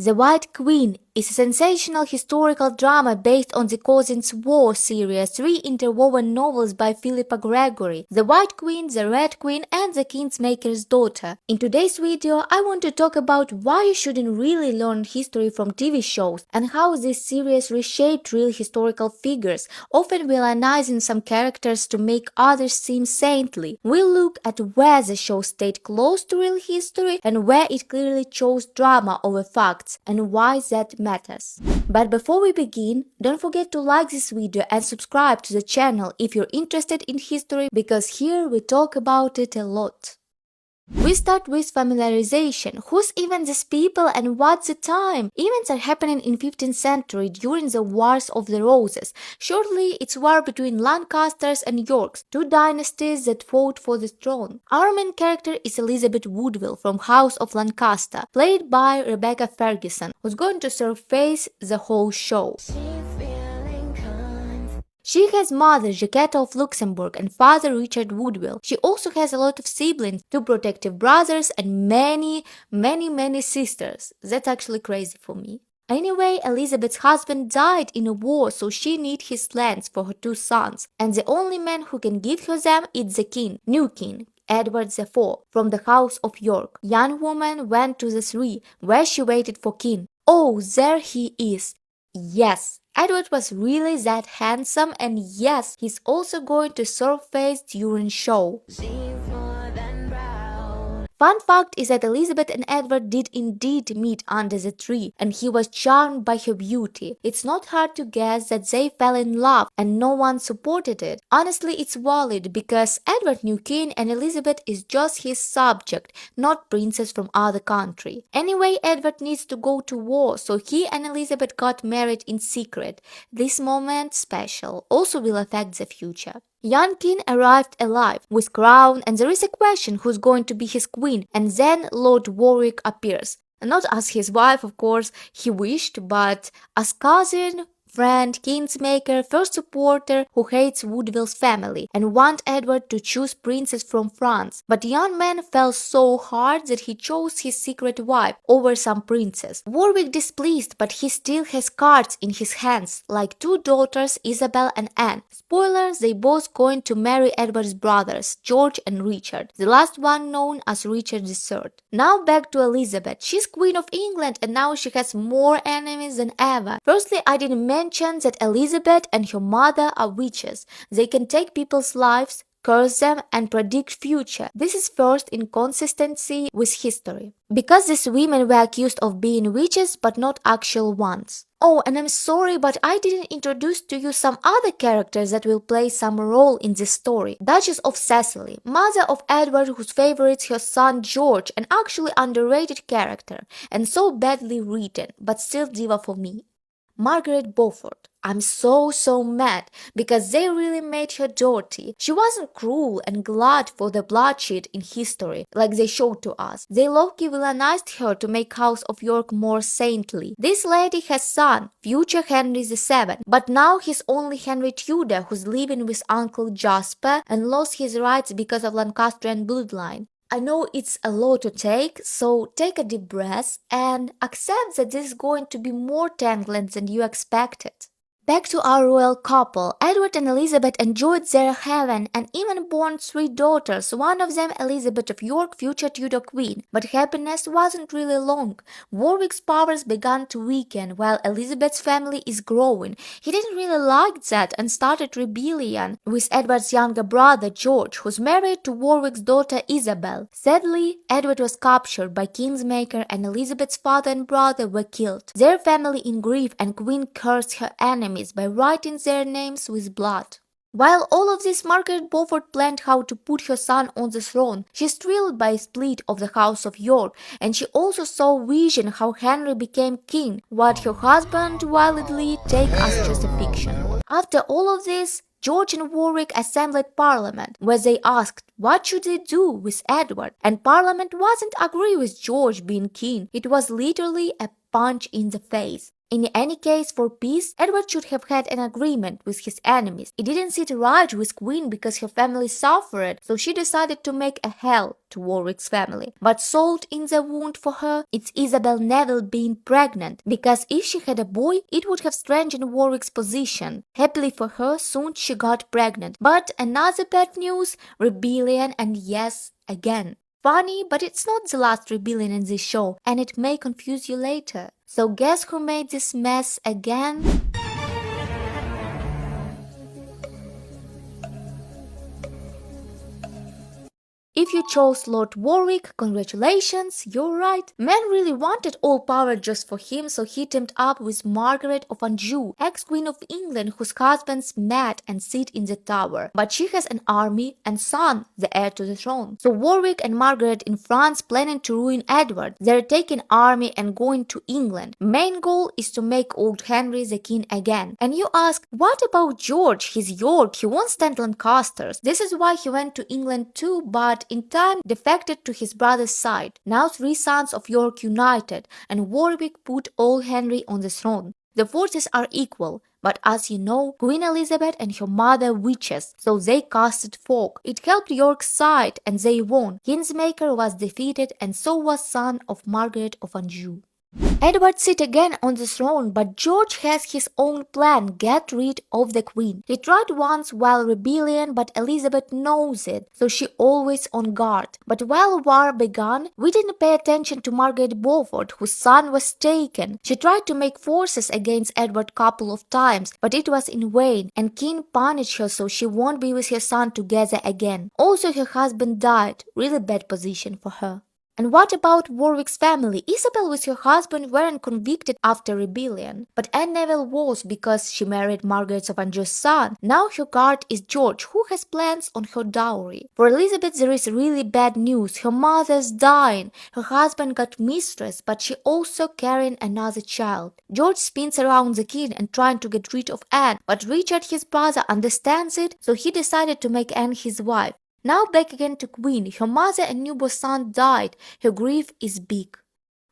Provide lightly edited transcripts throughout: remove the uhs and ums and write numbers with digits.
The White Queen is a sensational historical drama based on the Cousins' War series, three interwoven novels by Philippa Gregory, The White Queen, The Red Queen, and The Kingmaker's Daughter. In today's video, I want to talk about why you shouldn't really learn history from TV shows and how this series reshaped real historical figures, often villainizing some characters to make others seem saintly. We'll look at where the show stayed close to real history and where it clearly chose drama over facts, and why that matters. But before we begin, don't forget to like this video and subscribe to the channel if you're interested in history, because here we talk about it a lot. We start with familiarization. Who's even these people and what's the time? Events are happening in 15th century during the Wars of the Roses. Shortly, it's war between Lancasters and Yorks, two dynasties that fought for the throne. Our main character is Elizabeth Woodville from House of Lancaster, played by Rebecca Ferguson, who's going to surface the whole show. She has mother Jacquetta of Luxembourg and father Richard Woodville. She also has a lot of siblings, two protective brothers and many sisters. That's actually crazy for me. Anyway, Elizabeth's husband died in a war, so she needs his lands for her two sons, and the only man who can give her them is the king, new king, Edward IV, from the House of York. Young woman went to the three, where she waited for king. Oh, there he is. Yes, Edward was really that handsome, and yes, he's also going to surface during show. Fun fact is that Elizabeth and Edward did indeed meet under the tree, and he was charmed by her beauty. It's not hard to guess that they fell in love, and no one supported it. Honestly, it's valid because Edward knew king and Elizabeth is just his subject, not princess from other country. Anyway, Edward needs to go to war, so he and Elizabeth got married in secret. This moment, special, also will affect the future. Young king arrived alive, with crown, and there is a question who's going to be his queen, and then Lord Warwick appears. Not as his wife, of course, he wished, but as cousin, friend, kinsmaker, first supporter who hates Woodville's family and want Edward to choose princess from France. But young man fell so hard that he chose his secret wife over some princess. Warwick displeased, but he still has cards in his hands, like two daughters, Isabel and Anne. Spoilers, they both going to marry Edward's brothers, George and Richard, the last one known as Richard III. Now back to Elizabeth. She's Queen of England and now she has more enemies than ever. Firstly, I didn't mention that Elizabeth and her mother are witches. They can take people's lives, curse them, and predict future. This is first inconsistency with history, because these women were accused of being witches but not actual ones. Oh, and I'm sorry, but I didn't introduce to you some other characters that will play some role in this story. Duchess of Cecily, mother of Edward, whose favorites her son George, an actually underrated character, and so badly written, but still diva for me. Margaret Beaufort. I'm so mad, because they really made her dirty. She wasn't cruel and glad for the bloodshed in history, like they showed to us. They low-key villainized her to make House of York more saintly. This lady has son, future Henry VII, but now he's only Henry Tudor, who's living with Uncle Jasper and lost his rights because of Lancastrian bloodline. I know it's a lot to take, so take a deep breath and accept that this is going to be more tangled than you expected. Back to our royal couple. Edward and Elizabeth enjoyed their heaven and even born three daughters, one of them Elizabeth of York, future Tudor queen. But happiness wasn't really long. Warwick's powers began to weaken while Elizabeth's family is growing. He didn't really like that and started rebellion with Edward's younger brother George, who's married to Warwick's daughter Isabel. Sadly, Edward was captured by Kingsmaker and Elizabeth's father and brother were killed. Their family in grief, and Queen cursed her enemies by writing their names with blood. While all of this, Margaret Beaufort planned how to put her son on the throne. She's thrilled by a split of the House of York, and she also saw vision how Henry became king, what her husband wildly take as just a fiction. After all of this, George and Warwick assembled Parliament, where they asked what should they do with Edward, and Parliament wasn't agree with George being king. It was literally a punch in the face. In any case, for peace, Edward should have had an agreement with his enemies. It didn't sit right with Queen because her family suffered, so she decided to make a hell to Warwick's family. But salt in the wound for her, it's Isabel Neville being pregnant, because if she had a boy, it would have strengthened Warwick's position. Happily for her, soon she got pregnant. But another bad news, rebellion, and yes, again. Funny, but it's not the last rebellion in this show, and it may confuse you later. So guess who made this mess again? If you chose Lord Warwick, congratulations, you're right. Man really wanted all power just for him, so he teamed up with Margaret of Anjou, ex-queen of England whose husbands met and sit in the tower. But she has an army and son, the heir to the throne. So Warwick and Margaret in France planning to ruin Edward. They're taking army and going to England. Main goal is to make old Henry the king again. And you ask, what about George? He's York, he won't stand Lancasters. This is why he went to England too, but in time defected to his brother's side. Now 3 sons of York united, and Warwick put old Henry on the throne. The forces are equal, but as you know, Queen Elizabeth and her mother witches, so they casted fog. It helped York's side, and they won. Kingsmaker was defeated, and so was son of Margaret of Anjou. Edward sits again on the throne, but George has his own plan, get rid of the queen. He tried once while rebellion, but Elizabeth knows it, so she always on guard. But while war began, we didn't pay attention to Margaret Bosworth, whose son was taken. She tried to make forces against Edward couple of times, but it was in vain, and King punished her so she won't be with her son together again. Also her husband died, really bad position for her. And what about Warwick's family? Isabel with her husband weren't convicted after rebellion, but Anne Neville was because she married Margaret of Anjou's son. Now her guard is George, who has plans on her dowry. For Elizabeth there is really bad news. Her mother's dying. Her husband got mistress, but she also carrying another child. George spins around the king and trying to get rid of Anne, but Richard, his brother, understands it, so he decided to make Anne his wife. Now back again to Queen. Her mother and newborn son died. Her grief is big.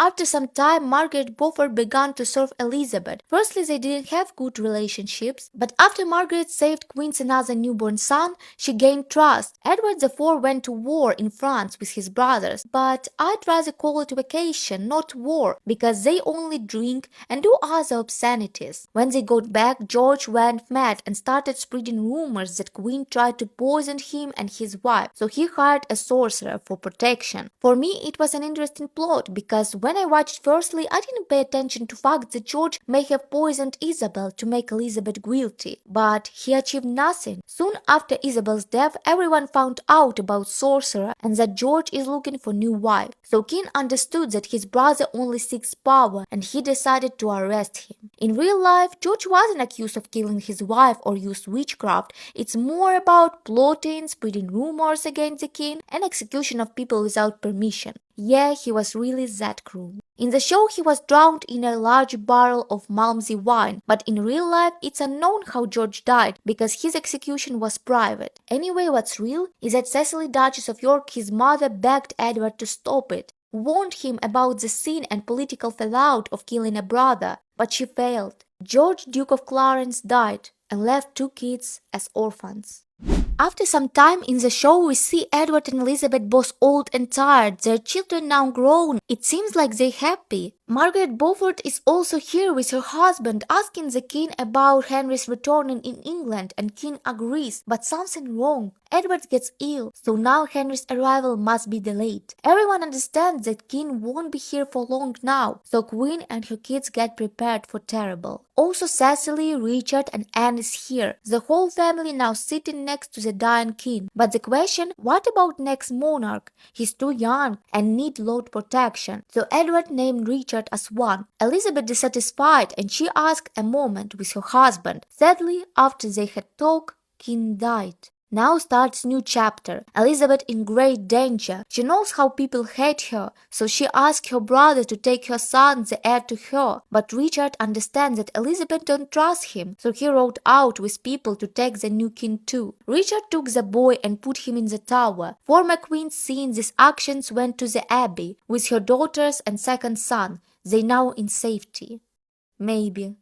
After some time, Margaret Beaufort began to serve Elizabeth. Firstly, they didn't have good relationships, but after Margaret saved Queen's another newborn son, she gained trust. Edward IV went to war in France with his brothers, but I'd rather call it vacation, not war, because they only drink and do other obscenities. When they got back, George went mad and started spreading rumors that Queen tried to poison him and his wife, so he hired a sorcerer for protection. For me, it was an interesting plot, because when I watched firstly, I didn't pay attention to fact that George may have poisoned Isabel to make Elizabeth guilty, but he achieved nothing. Soon after Isabel's death, everyone found out about sorcerer and that George is looking for new wife. So King understood that his brother only seeks power, and he decided to arrest him. In real life, George wasn't accused of killing his wife or used witchcraft. It's more about plotting, spreading rumors against the king, and execution of people without permission. Yeah, he was really that cruel. In the show, he was drowned in a large barrel of Malmsey wine, but in real life, it's unknown how George died because his execution was private. Anyway, what's real is that Cecily, Duchess of York, his mother, begged Edward to stop it, warned him about the sin and political fallout of killing a brother, but she failed. George, Duke of Clarence, died and left 2 kids as orphans. After some time in the show, we see Edward and Elizabeth both old and tired, their children now grown. It seems like they're happy. Margaret Beaufort is also here with her husband, asking the king about Henry's returning in England, and king agrees, but something wrong. Edward gets ill, so now Henry's arrival must be delayed. Everyone understands that king won't be here for long now, so queen and her kids get prepared for terrible. Also Cecily, Richard and Anne is here. The whole family now sitting next to the dying king. But the question, what about next monarch? He's too young and need Lord protection, so Edward named Richard as one. Elizabeth dissatisfied, and she asked a moment with her husband. Sadly, after they had talked, king died. Now starts new chapter. Elizabeth in great danger. She knows how people hate her, so she asks her brother to take her son, the heir, to her. But Richard understands that Elizabeth don't trust him, so he wrote out with people to take the new king too. Richard took the boy and put him in the tower. Former queen, seeing these actions, went to the abbey with her daughters and second son. They now in safety. Maybe.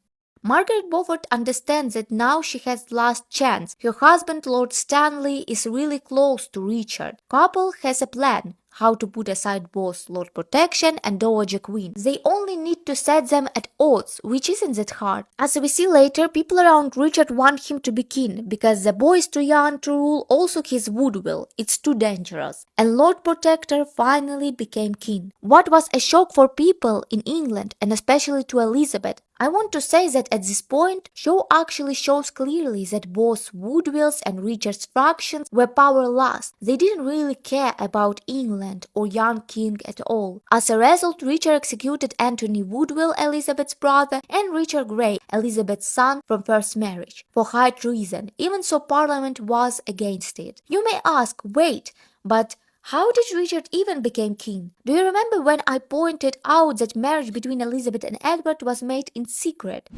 Margaret Beaufort understands that now she has last chance. Her husband, Lord Stanley, is really close to Richard. Couple has a plan how to put aside both Lord Protection and Dowager Queen. They only need to set them at odds, which isn't that hard. As we see later, people around Richard want him to be king, because the boy is too young to rule, also his woodwill, it's too dangerous. And Lord Protector finally became king. What was a shock for people in England, and especially to Elizabeth. I want to say that at this point, show actually shows clearly that both Woodville's and Richard's factions were powerless. They didn't really care about England or young king at all. As a result, Richard executed Anthony Woodville, Elizabeth's brother, and Richard Grey, Elizabeth's son from first marriage, for high treason. Even so, Parliament was against it. You may ask, wait, but how did Richard even become king? Do you remember when I pointed out that marriage between Elizabeth and Edward was made in secret?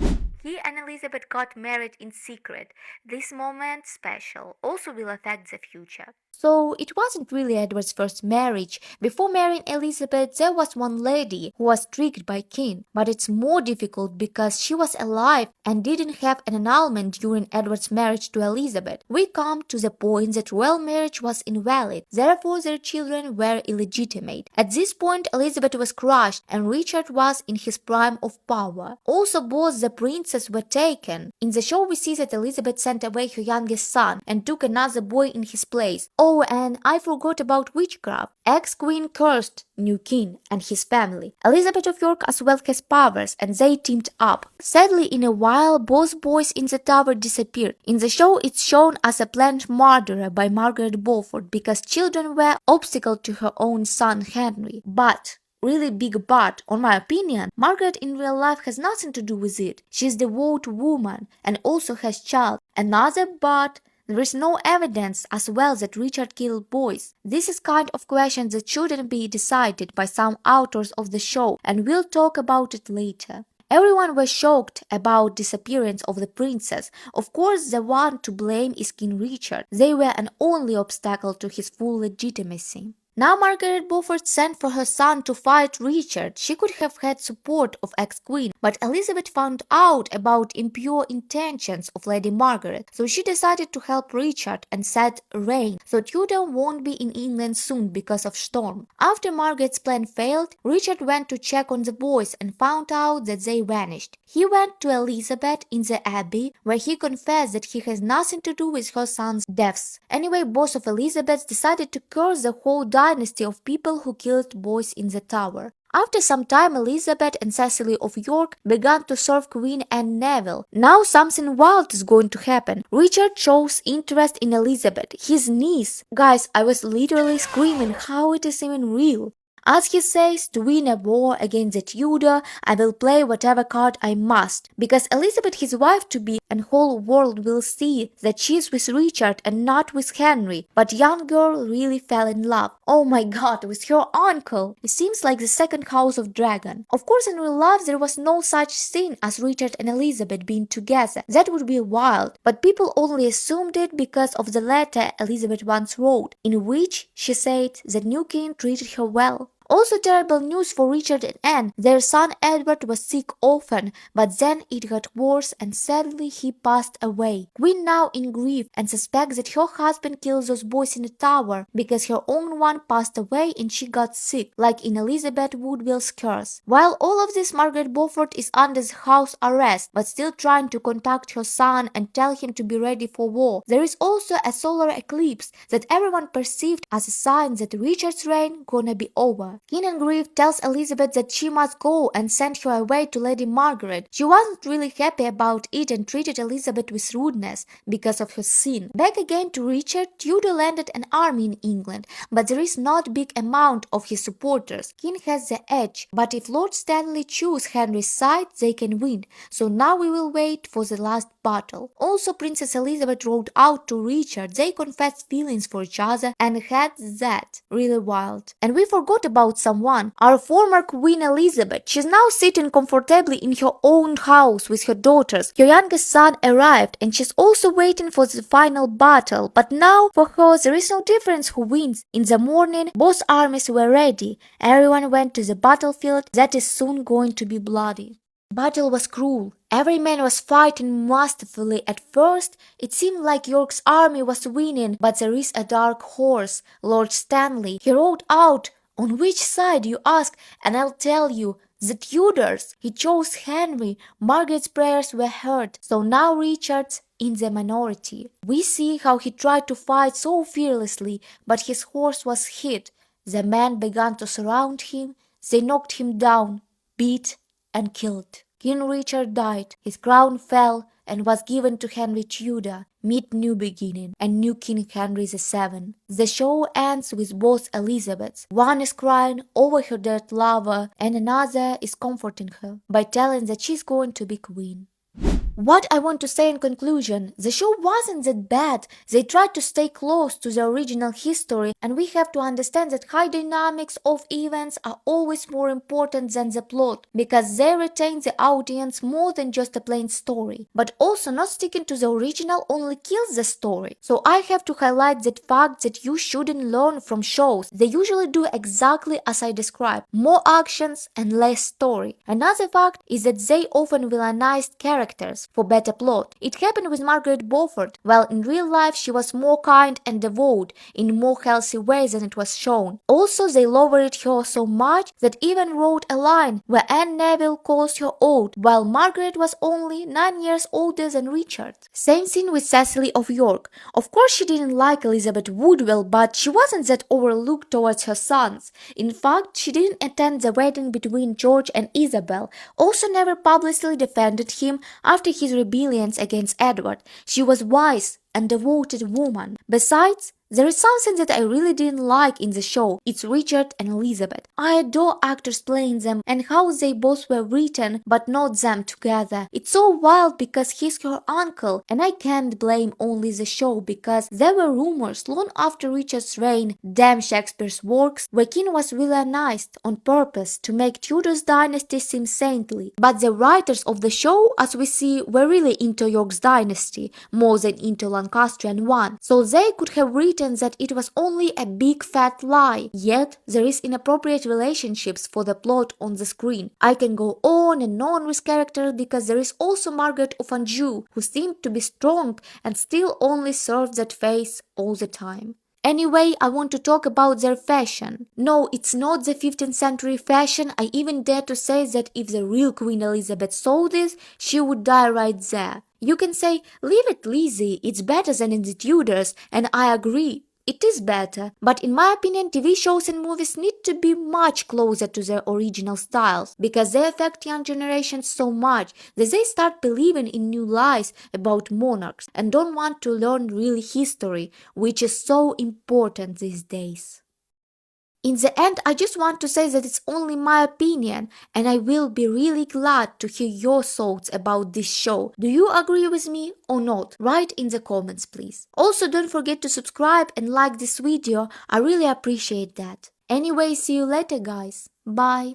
He and Elizabeth got married in secret. This moment, special, also will affect the future. So it wasn't really Edward's first marriage. Before marrying Elizabeth, there was one lady who was tricked by king. But it's more difficult because she was alive and didn't have an annulment during Edward's marriage to Elizabeth. We come to the point that royal marriage was invalid. Therefore, their children were illegitimate. At this point, Elizabeth was crushed and Richard was in his prime of power. Also, both the princes were taken. In the show, we see that Elizabeth sent away her youngest son and took another boy in his place. Oh, and I forgot about witchcraft. Ex-queen cursed new king and his family. Elizabeth of York as well has powers, and they teamed up. Sadly, in a while, both boys in the tower disappeared. In the show, it's shown as a planned murder by Margaret Beaufort because children were obstacle to her own son Henry. But really big but, on my opinion, Margaret in real life has nothing to do with it. She's a devout woman and also has child. Another but, there is no evidence as well that Richard killed boys. This is kind of question that shouldn't be decided by some authors of the show, and we'll talk about it later. Everyone was shocked about disappearance of the princess. Of course, the one to blame is King Richard. They were an only obstacle to his full legitimacy. Now Margaret Beaufort sent for her son to fight Richard. She could have had support of ex-queen, but Elizabeth found out about impure intentions of Lady Margaret, so she decided to help Richard and set rain, so Tudor won't be in England soon because of storm. After Margaret's plan failed, Richard went to check on the boys and found out that they vanished. He went to Elizabeth in the abbey, where he confessed that he has nothing to do with her son's deaths. Anyway, both of Elizabeth decided to curse the whole dynasty of people who killed boys in the tower. After some time, Elizabeth and Cecily of York began to serve Queen Anne Neville. Now something wild is going to happen. Richard shows interest in Elizabeth, his niece. Guys, I was literally screaming how it is even real. As he says, to win a war against the Tudor, I will play whatever card I must, because Elizabeth his wife-to-be and whole world will see that she is with Richard and not with Henry, but young girl really fell in love. Oh my god, with her uncle! It seems like the second house of dragon. Of course, in real life there was no such thing as Richard and Elizabeth being together. That would be wild, but people only assumed it because of the letter Elizabeth once wrote, in which she said the new king treated her well. Also terrible news for Richard and Anne. Their son Edward was sick often, but then it got worse and sadly he passed away. Queen now in grief and suspects that her husband killed those boys in the tower because her own one passed away and she got sick, like in Elizabeth Woodville's curse. While all of this, Margaret Beaufort is under the house arrest, but still trying to contact her son and tell him to be ready for war. There is also a solar eclipse that everyone perceived as a sign that Richard's reign gonna be over. King in grief tells Elizabeth that she must go and send her away to Lady Margaret. She wasn't really happy about it and treated Elizabeth with rudeness because of her sin. Back again to Richard, Tudor landed an army in England, but there is not big amount of his supporters. King has the edge, but if Lord Stanley choose Henry's side, they can win. So now we will wait for the last battle. Also, Princess Elizabeth wrote out to Richard. They confessed feelings for each other and had that really wild. And we forgot about someone, our former Queen Elizabeth. She's now sitting comfortably in her own house with her daughters. Her youngest son arrived and she's also waiting for the final battle, but now for her there is no difference who wins. In the morning both armies were ready. Everyone went to the battlefield that is soon going to be bloody. Battle was cruel. Every man was fighting masterfully. At first, it seemed like York's army was winning, but there is a dark horse, Lord Stanley. He rode out. On which side, you ask, and I'll tell you. The Tudors. He chose Henry. Margaret's prayers were heard. So now Richard's in the minority. We see how he tried to fight so fearlessly, but his horse was hit. The men began to surround him. They knocked him down, beat, and killed. King Richard died, his crown fell and was given to Henry Tudor, mid new beginning, and new King Henry VII. The show ends with both Elizabeths. One is crying over her dead lover, and another is comforting her by telling that she's going to be queen. What I want to say in conclusion, the show wasn't that bad. They tried to stay close to the original history, and we have to understand that high dynamics of events are always more important than the plot, because they retain the audience more than just a plain story. But also not sticking to the original only kills the story. So I have to highlight that fact that you shouldn't learn from shows. They usually do exactly as I described, more actions and less story. Another fact is that they often villainized characters for better plot. It happened with Margaret Beaufort. While in real life she was more kind and devout in more healthy ways than it was shown. Also, they lowered her so much that even wrote a line where Anne Neville calls her old, while Margaret was only 9 years older than Richard. Same thing with Cecily of York. Of course she didn't like Elizabeth Woodville, but she wasn't that overlooked towards her sons. In fact, she didn't attend the wedding between George and Isabel, also never publicly defended him after his rebellions against Edward. She was wise and devoted woman. Besides, there is something that I really didn't like in the show. It's Richard and Elizabeth. I adore actors playing them and how they both were written but not them together. It's so wild because he's her uncle, and I can't blame only the show because there were rumors long after Richard's reign, damn Shakespeare's works, where King was villainized on purpose to make Tudor's dynasty seem saintly. But the writers of the show, as we see, were really into York's dynasty more than into Lancastrian one, so they could have written that it was only a big fat lie. Yet there is inappropriate relationships for the plot on the screen. I can go on and on with characters because there is also Margaret of Anjou, who seemed to be strong and still only served that face all the time. Anyway, I want to talk about their fashion. No, it's not the 15th century fashion. I even dare to say that if the real Queen Elizabeth saw this, she would die right there. You can say, leave it, Lizzie, it's better than in the Tudors, and I agree. It is better, but in my opinion, TV shows and movies need to be much closer to their original styles, because they affect young generations so much that they start believing in new lies about monarchs and don't want to learn real history, which is so important these days. In the end, I just want to say that it's only my opinion, and I will be really glad to hear your thoughts about this show. Do you agree with me or not? Write in the comments, please. Also, don't forget to subscribe and like this video. I really appreciate that. Anyway, see you later, guys. Bye.